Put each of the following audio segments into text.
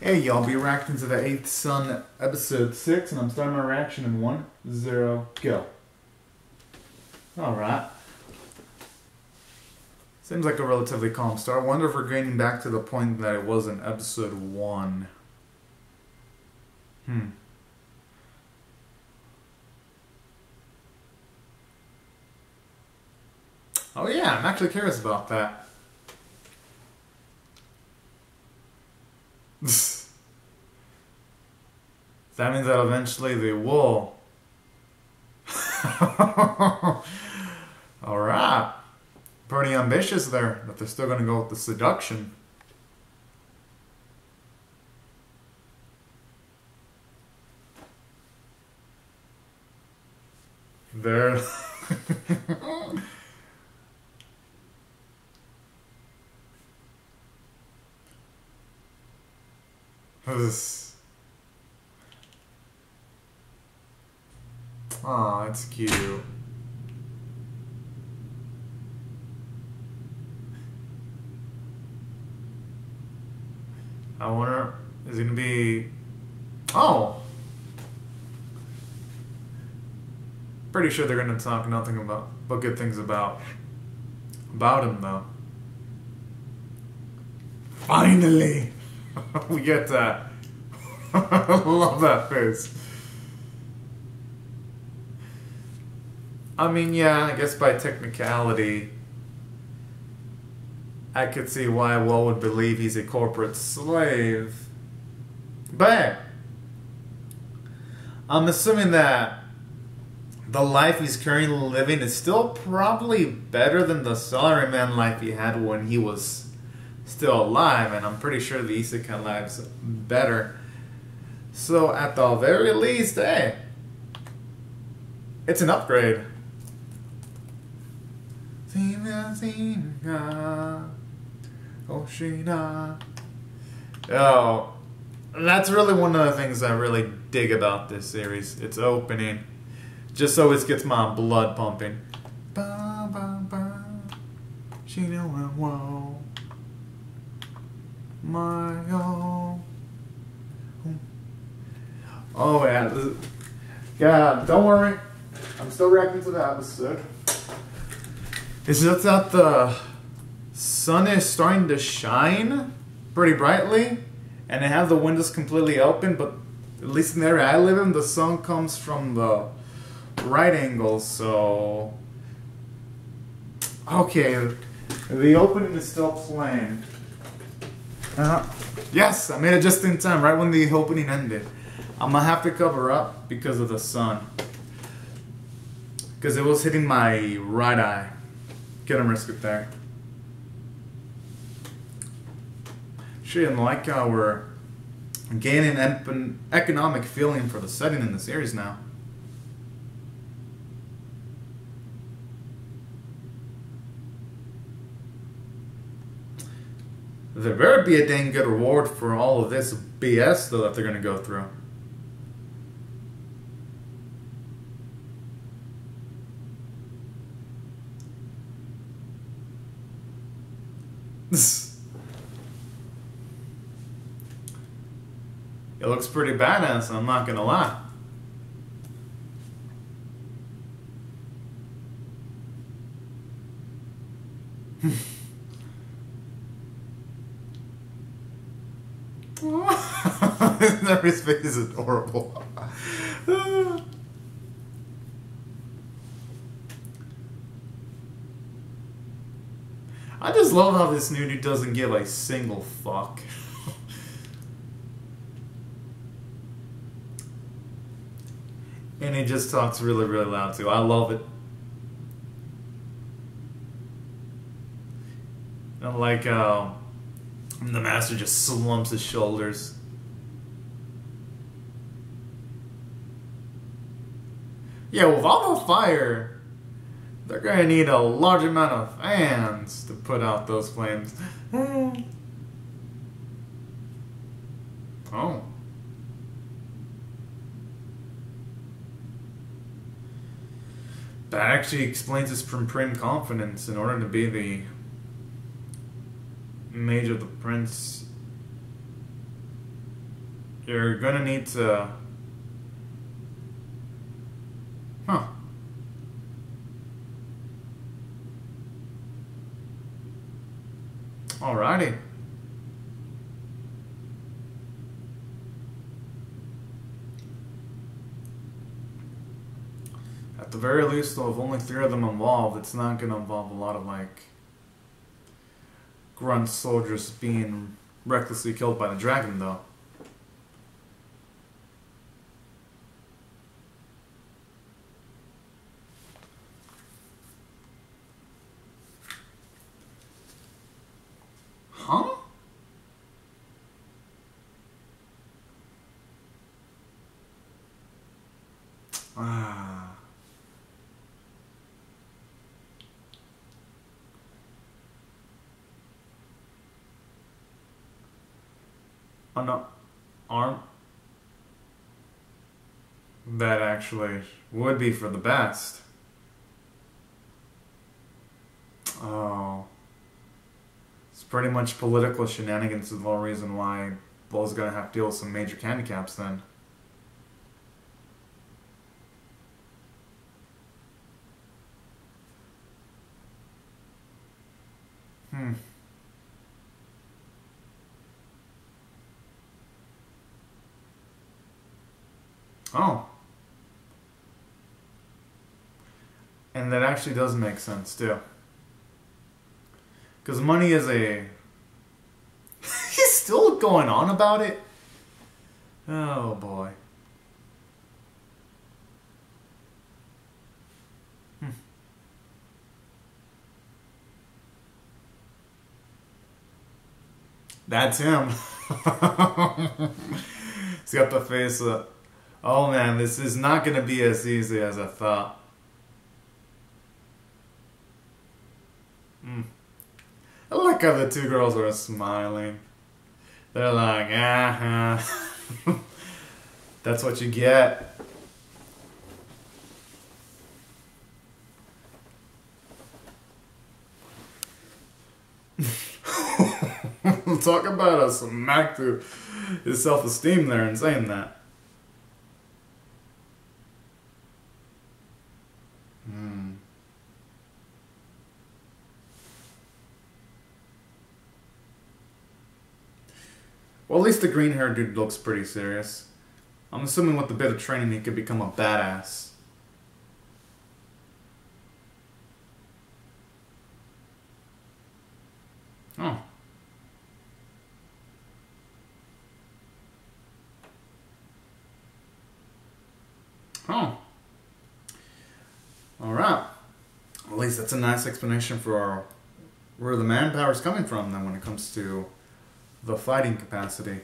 Hey, y'all, be reacting to the 8th Sun episode 6, and I'm starting my reaction in 1, 0, go. Alright. Seems like a relatively calm start. I wonder if we're getting back to the point that it was in episode 1. Oh yeah, I'm actually curious about that. That means that eventually they will. Alright. Pretty ambitious there, but they're still gonna go with the seduction. There. This. Aw, that's cute. I wonder, is it gonna be... Oh! Pretty sure they're gonna talk nothing but good things about him, though. Finally! We get that. I love that face. I mean, yeah, I guess by technicality, I could see why Will would believe he's a corporate slave. But I'm assuming that the life he's currently living is still probably better than the salaryman life he had when he was still alive, and I'm pretty sure the isekai life's better. So at the very least, hey, it's an upgrade. Oh, that's really one of the things I really dig about this series. Its opening just always gets my blood pumping. She knew it well. My own. Oh yeah, yeah. Don't worry, I'm still reacting to the episode. It's just that the sun is starting to shine pretty brightly, and they have the windows completely open. But at least in the area I live in, the sun comes from the right angle. So okay, the opening is still playing. Yes, I made it just in time, right when the opening ended. I'm gonna have to cover up because of the sun. Because it was hitting my right eye. Get him risk it there. Shit, like we're gaining an economic feeling for the setting in the series now. There better be a dang good reward for all of this BS, though, that they're going to go through. It looks pretty badass, I'm not going to lie. His face is adorable. I just love how this new dude doesn't give a single fuck. And he just talks really, really loud too. I love it. And like the master just slumps his shoulders. Yeah, with all the fire, they're gonna need a large amount of fans to put out those flames. Oh. That actually explains his supreme confidence. In order to be the mage of the prince, you're gonna need to... Huh. Alrighty. At the very least, though, if only 3 of them involved, it's not going to involve a lot of, like, grunt soldiers being recklessly killed by the dragon, though. Huh? Ah. Oh no. Arm? That actually would be for the best. Oh. It's pretty much political shenanigans is the whole reason why Bull's gonna have to deal with some major handicaps then. Hmm. Oh. And that actually does make sense, too. Because money is a... He's still going on about it? Oh, boy. That's him. He's got the face of... Oh, man, this is not going to be as easy as I thought. I like how the 2 girls are smiling. They're like, that's what you get. Talk about a smack to his self-esteem there in saying that. Well, at least the green-haired dude looks pretty serious. I'm assuming with a bit of training he could become a badass. Oh. Oh. Alright. At least that's a nice explanation for where the manpower is coming from then when it comes to the fighting capacity.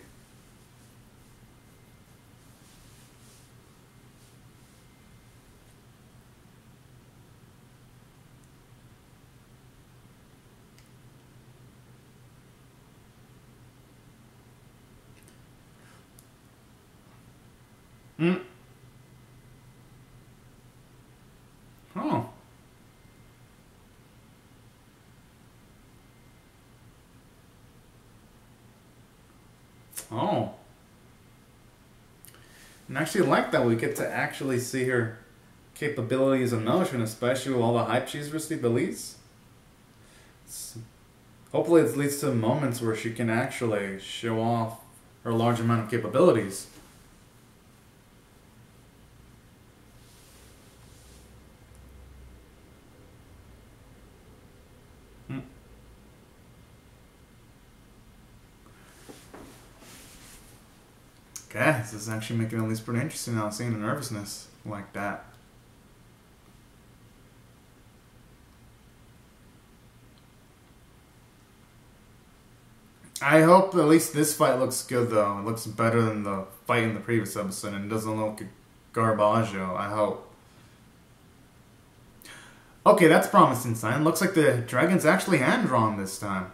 Oh. Oh. And I actually like that we get to actually see her capabilities in motion, especially with all the hype she's received at least. Hopefully it leads to moments where she can actually show off her large amount of capabilities. Okay, this is actually making it at least pretty interesting now, seeing the nervousness like that. I hope at least this fight looks good though. It looks better than the fight in the previous episode and it doesn't look garbaggio, I hope. Okay, that's a promising sign. Looks like the dragon's actually hand-drawn this time.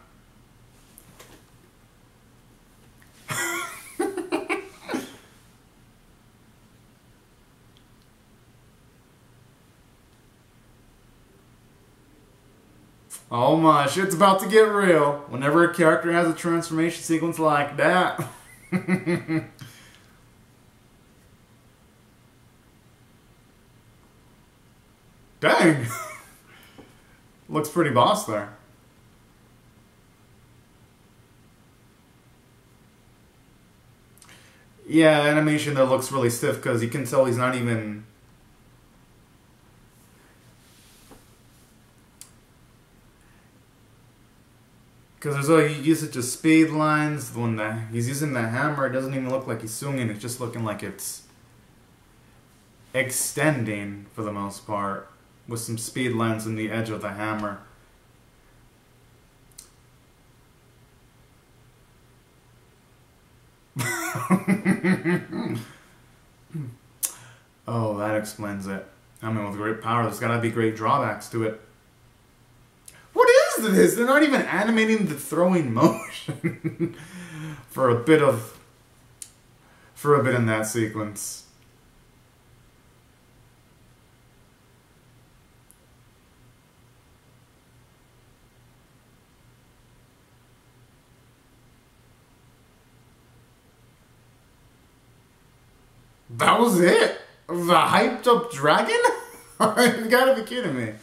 Oh my, shit's about to get real. Whenever a character has a transformation sequence like that. Dang! Looks pretty boss there. Yeah, animation there looks really stiff because you can tell he's not even... Because there's a usage of speed lines. When he's using the hammer, it doesn't even look like he's swinging. It's just looking like it's extending for the most part, with some speed lines in the edge of the hammer. Oh, that explains it. I mean, with great power, there's gotta be great drawbacks to it. What is this? They're not even animating the throwing motion for a bit in that sequence. That was it? The hyped up dragon? You gotta be kidding me.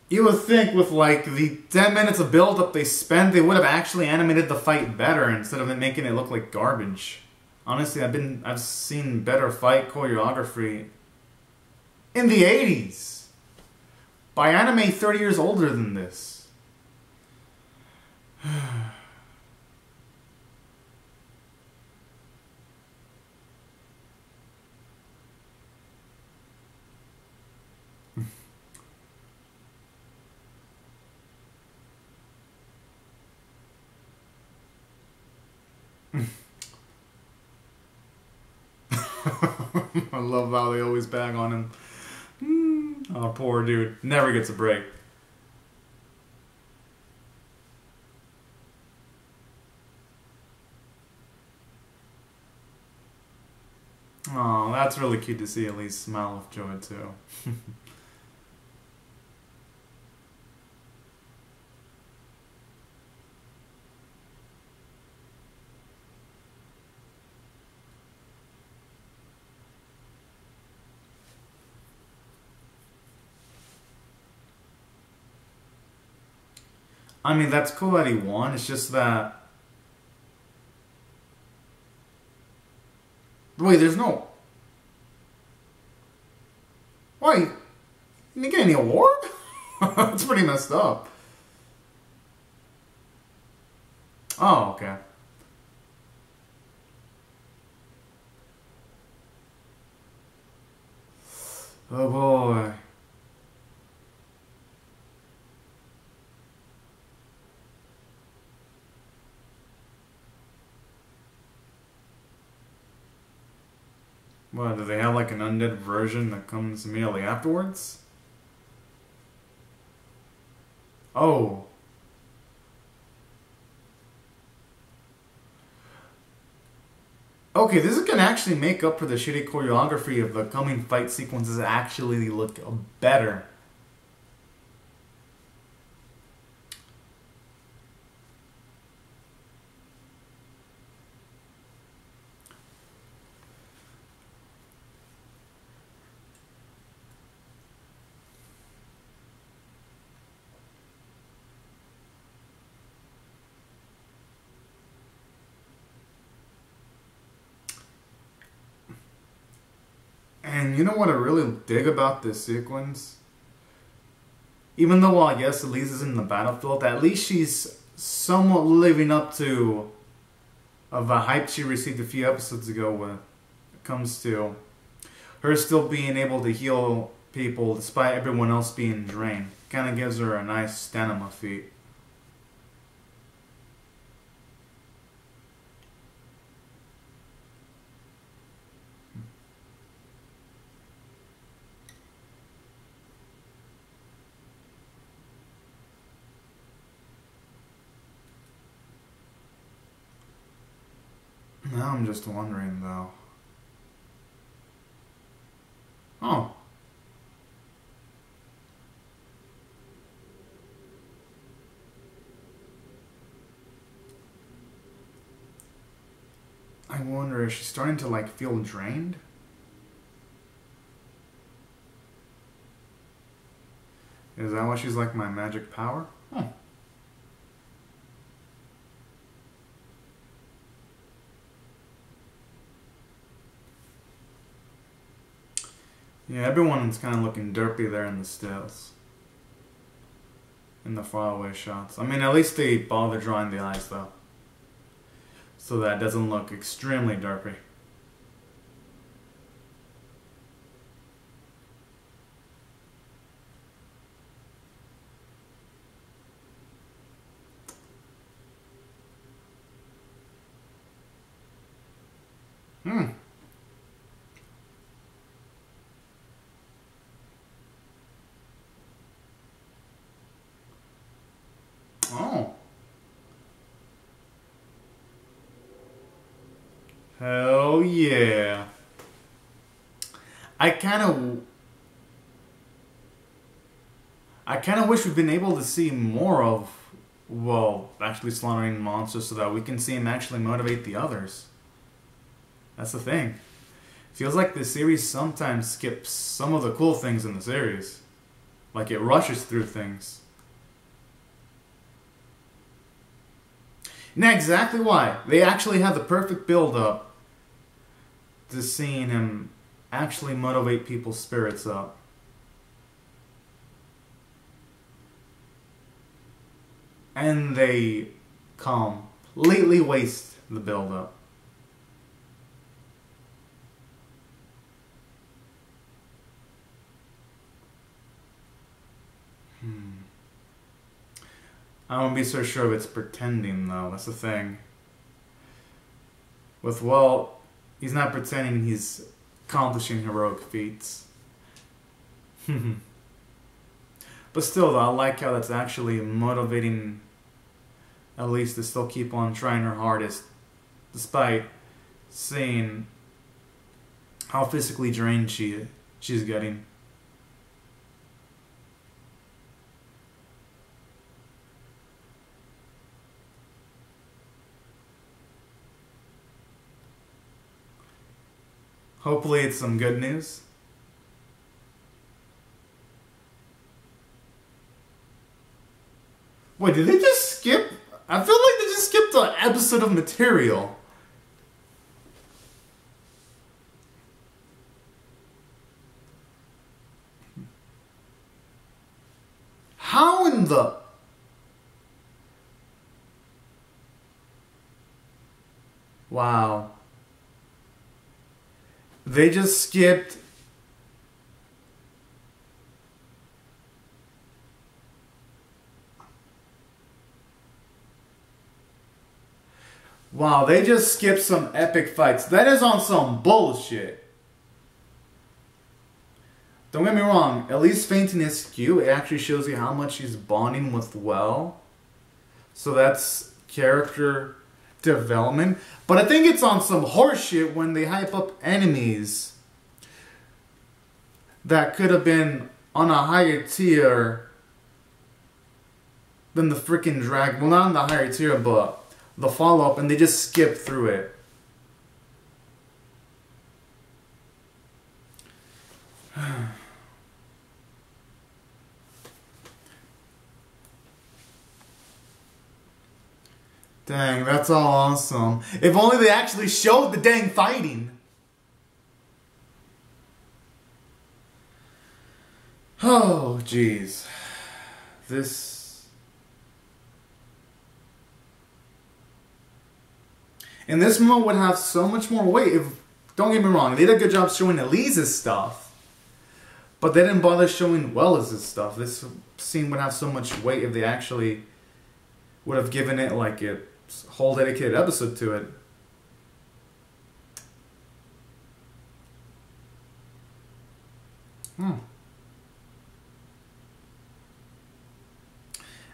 You would think with like the 10 minutes of build up they spent, they would have actually animated the fight better instead of making it look like garbage. Honestly, I've seen better fight choreography in the 80s by anime 30 years older than this. I love how they always bag on him. Oh, poor dude. Never gets a break. Oh, that's really cute to see Elise smile with joy, too. I mean, that's cool that he won. It's just that... Wait, there's no... Why? You didn't get any award? That's pretty messed up. Oh, okay. Oh boy. What, do they have like an undead version that comes immediately afterwards? Oh. Okay, this can actually make up for the shitty choreography of the coming fight sequences actually look better. And you know what I really dig about this sequence? Even though, well, yes, Elise is in the battlefield, at least she's somewhat living up to the hype she received a few episodes ago when it comes to her still being able to heal people despite everyone else being drained. Kind of gives her a nice stamina feat. Now I'm just wondering, though. Oh. I wonder, is she starting to, like, feel drained? Is that why she's like my magic power? Huh. Yeah, everyone's kind of looking derpy there in the stills. In the faraway shots. I mean, at least they bother drawing the eyes, though. So that it doesn't look extremely derpy. Oh. Hell yeah. I kind of wish we'd been able to see more of, well, actually slaughtering monsters so that we can see him actually motivate the others. That's the thing. Feels like the series sometimes skips some of the cool things in the series. Like it rushes through things. Now exactly why. They actually have the perfect build-up to seeing him actually motivate people's spirits up. And they completely waste the build-up. I won't be so sure if it's pretending, though. That's the thing. With Walt, he's not pretending he's accomplishing heroic feats. But still, though, I like how that's actually motivating Elise to still keep on trying her hardest, despite seeing how physically drained she's getting. Hopefully it's some good news. Wait, did they just skip? I feel like they just skipped an episode of material. How in the... Wow. They just skipped... Wow, they just skipped some epic fights. That is on some bullshit. Don't get me wrong, Elise fainting is cute. It actually shows you how much she's bonding with Well. So that's character development. But I think it's on some horseshit when they hype up enemies that could have been on a higher tier than the freaking dragon. Well, not on the higher tier, but the follow-up, and they just skip through it. Dang, that's all awesome. If only they actually showed the dang fighting. Oh, jeez. And this moment would have so much more weight if, don't get me wrong, they did a good job showing Elise's stuff. But they didn't bother showing Wells's stuff. This scene would have so much weight if they actually would have given it like a whole dedicated episode to it. And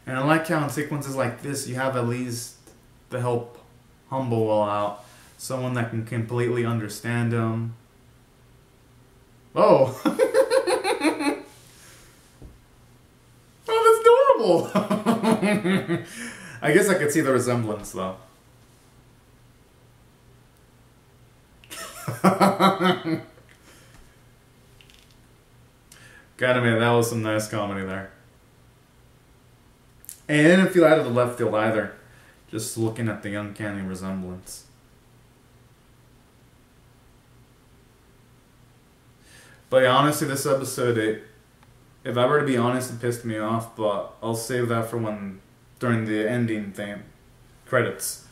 I like how in sequences like this you have at least to help humble Well out. Someone that can completely understand him. Oh! Oh, that's adorable! I guess I could see the resemblance, though. Gotta admit, that was some nice comedy there. And it didn't feel out of the left field either. Just looking at the uncanny resemblance. But yeah, honestly, this episode, if I were to be honest, it pissed me off. But I'll save that for when during the ending thing, credits.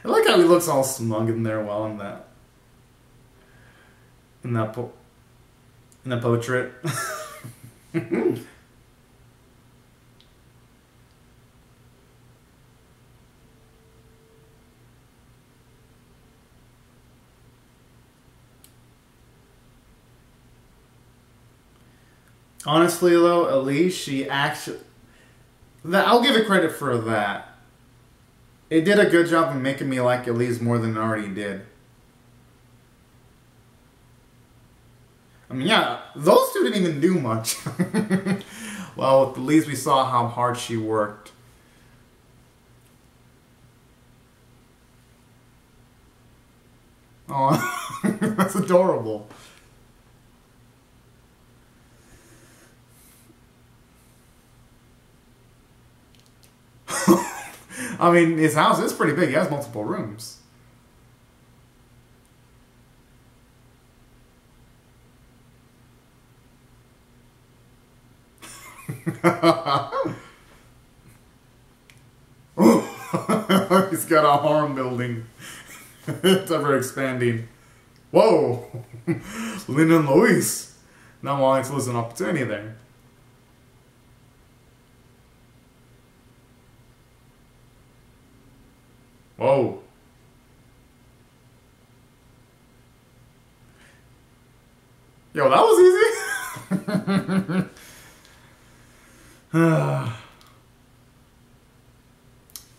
I like how he looks all smug in there while in that portrait. Honestly, though, Elise, she actually... I'll give it credit for that. It did a good job of making me like Elise more than it already did. I mean, yeah, those two didn't even do much. Well, with Elise, we saw how hard she worked. Oh, that's adorable. I mean, his house is pretty big. He has multiple rooms. He's got a harem building. It's ever expanding. Whoa! Lynn and Luis. Not wanting to lose an opportunity there. Whoa. Yo, that was easy.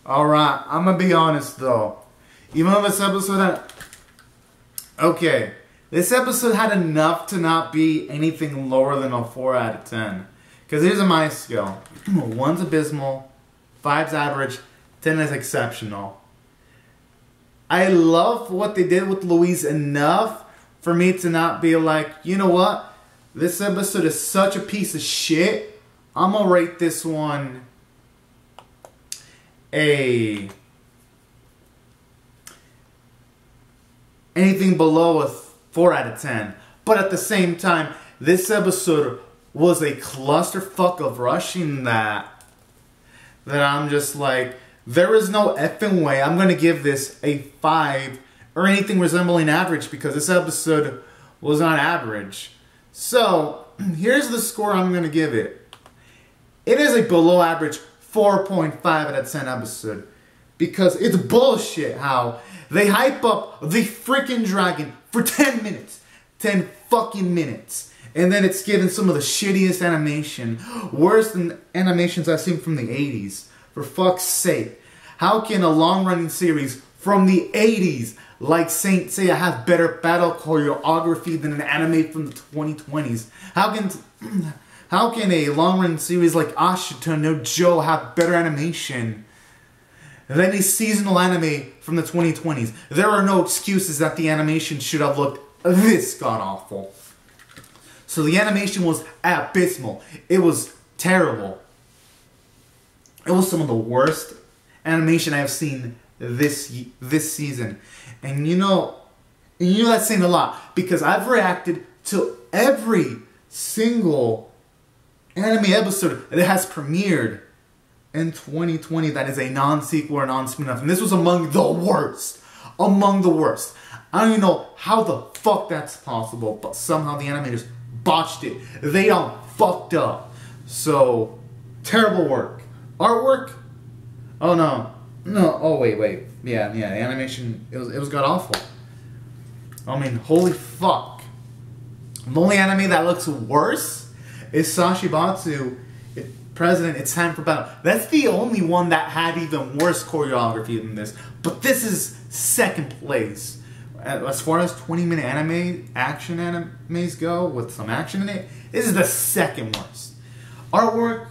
Alright, I'm gonna be honest though. Even though this episode had... Okay, this episode had enough to not be anything lower than a 4 out of 10. Because here's my scale. 1's abysmal, 5's average, 10 is exceptional. I love what they did with Luis enough for me to not be like, you know what? This episode is such a piece of shit. I'm gonna rate this one anything below a 4 out of 10. But at the same time, this episode was a clusterfuck of rushing that I'm just like, there is no effing way I'm going to give this a 5 or anything resembling average because this episode was not average. So, here's the score I'm going to give it. It is a below average 4.5 out of 10 episode. Because it's bullshit how they hype up the freaking dragon for 10 minutes. 10 fucking minutes. And then it's given some of the shittiest animation. Worse than animations I've seen from the 80s. For fuck's sake. How can a long-running series from the 80s like Saint Seiya have better battle choreography than an anime from the 2020s? How can a long-running series like Ashita no Joe have better animation than a seasonal anime from the 2020s? There are no excuses that the animation should have looked this god-awful. So the animation was abysmal. It was terrible. It was some of the worst animation I have seen this season. And you know that's saying a lot because I've reacted to every single anime episode that has premiered in 2020 that is a non-sequel or non-spin-off. And this was among the worst. Among the worst. I don't even know how the fuck that's possible, but somehow the animators botched it. They all fucked up. So, terrible work. Artwork? Oh no. No, oh wait. Yeah, the animation, it was god-awful. I mean, holy fuck. The only anime that looks worse is Sashibatsu, President, It's Time for Battle. That's the only one that had even worse choreography than this. But this is second place. As far as 20-minute action animes go, with some action in it, this is the second worst. Artwork,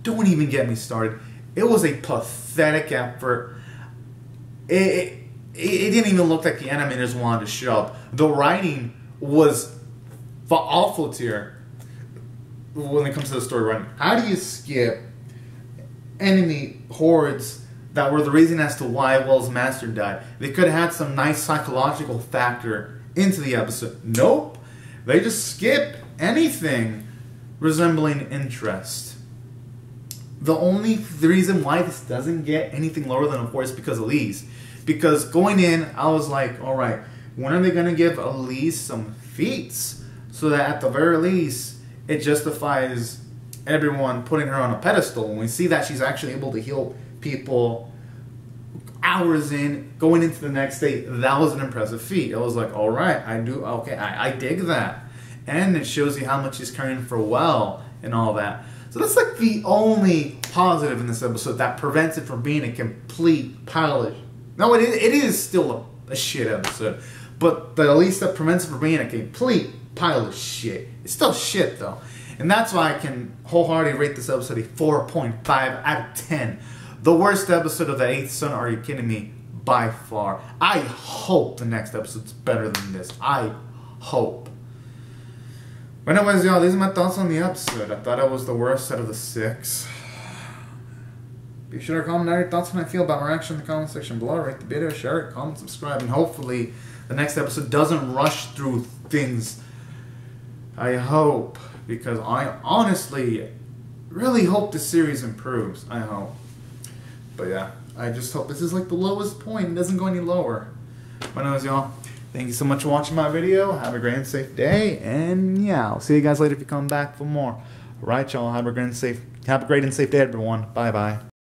don't even get me started. It was a pathetic effort. It didn't even look like the animators wanted to show up. The writing was awful tier. when it comes to the story running. How do you skip enemy hordes that were the reason as to why Will's master died? They could have had some nice psychological factor into the episode. Nope. They just skip anything resembling interest. The only reason why this doesn't get anything lower than a 4 is because of Elise. Because going in, I was like, alright, when are they going to give Elise some feats? So that at the very least, it justifies everyone putting her on a pedestal. When we see that she's actually able to heal people hours in, going into the next day, that was an impressive feat. I was like, alright, I dig that. And it shows you how much she's caring for Well and all that. So that's like the only positive in this episode that prevents it from being a complete pile of... No, it is still a shit episode. But at least that prevents it from being a complete pile of shit. It's still shit though. And that's why I can wholeheartedly rate this episode a 4.5 out of 10. The worst episode of The Eighth Son, are you kidding me? By far. I hope the next episode's better than this. I hope. But anyways, y'all, these are my thoughts on the episode. I thought it was the worst out of the 6. Be sure to comment down your thoughts on how you feel about my reaction in the comment section below. Rate the video, share it, comment, subscribe, and hopefully the next episode doesn't rush through things. I hope, because I honestly really hope the series improves. I hope. But yeah, I just hope this is like the lowest point. It doesn't go any lower. But anyways, y'all, thank you so much for watching my video. Have a great and safe day. And yeah, I'll see you guys later if you come back for more. Alright, y'all. Have a great and safe day, everyone. Bye-bye.